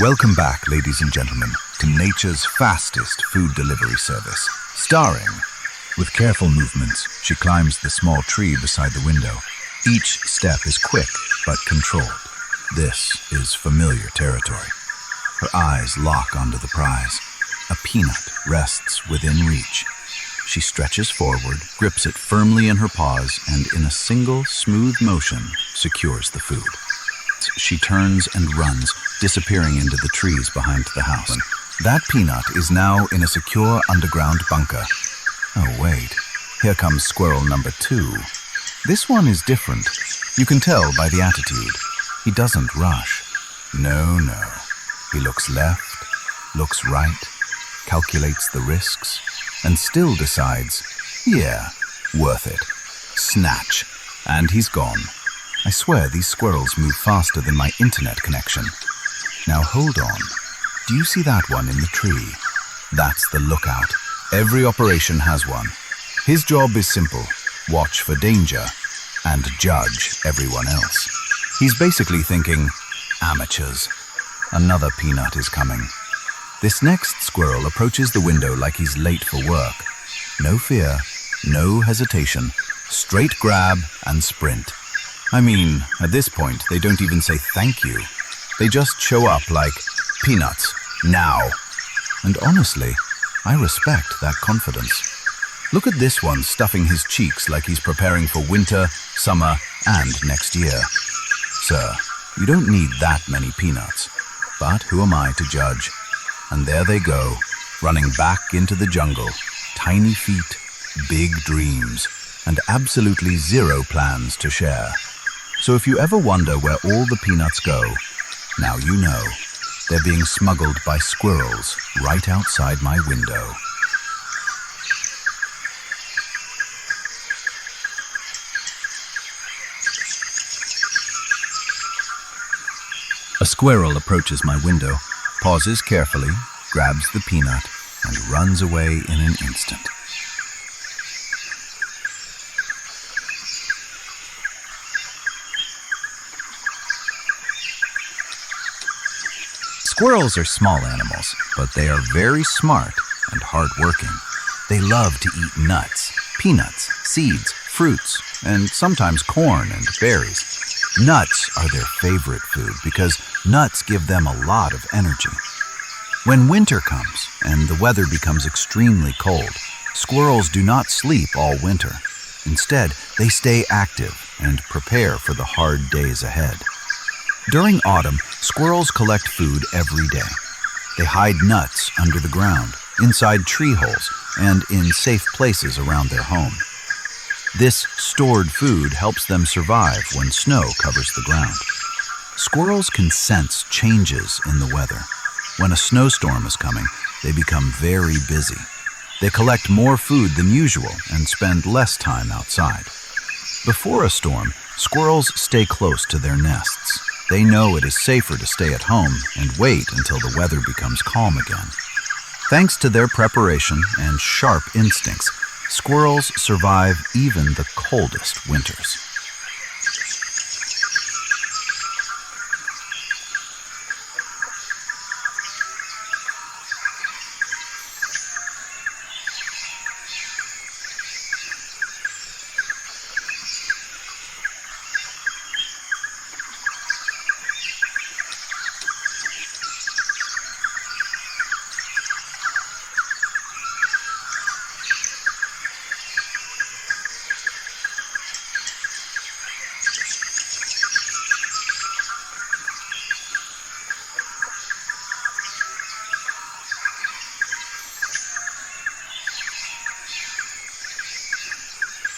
Welcome back, ladies and gentlemen, to nature's fastest food delivery service. Starring, with careful movements, she climbs the small tree beside the window. Each step is quick but controlled. This is familiar territory. Her eyes lock onto the prize. A peanut rests within reach. She stretches forward, grips it firmly in her paws, and in a single smooth motion secures the food. She turns and runs, disappearing into the trees behind the house. That peanut is now in a secure underground bunker. Oh wait, here comes squirrel number 2. This one is different. You can tell by the attitude. He doesn't rush. No. He looks left, looks right, calculates the risks, and still decides, yeah, worth it. Snatch. And he's gone. I swear these squirrels move faster than my internet connection. Now hold on. Do you see that one in the tree? That's the lookout. Every operation has one. His job is simple: watch for danger and judge everyone else. He's basically thinking, amateurs. Another peanut is coming. This next squirrel approaches the window like he's late for work. No fear, no hesitation. Straight grab and sprint. I mean, at this point, they don't even say thank you. They just show up like, peanuts, now. And honestly, I respect that confidence. Look at this one stuffing his cheeks like he's preparing for winter, summer, and next year. Sir, you don't need that many peanuts. But who am I to judge? And there they go, running back into the jungle. Tiny feet, big dreams, and absolutely zero plans to share. So if you ever wonder where all the peanuts go, now you know. They're being smuggled by squirrels right outside my window. A squirrel approaches my window, pauses carefully, grabs the peanut, and runs away in an instant. Squirrels are small animals, but they are very smart and hardworking. They love to eat nuts, peanuts, seeds, fruits, and sometimes corn and berries. Nuts are their favorite food because nuts give them a lot of energy. When winter comes and the weather becomes extremely cold, squirrels do not sleep all winter. Instead, they stay active and prepare for the hard days ahead. During autumn, squirrels collect food every day. They hide nuts under the ground, inside tree holes, and in safe places around their home. This stored food helps them survive when snow covers the ground. Squirrels can sense changes in the weather. When a snowstorm is coming, they become very busy. They collect more food than usual and spend less time outside. Before a storm, squirrels stay close to their nests. They know it is safer to stay at home and wait until the weather becomes calm again. Thanks to their preparation and sharp instincts, squirrels survive even the coldest winters.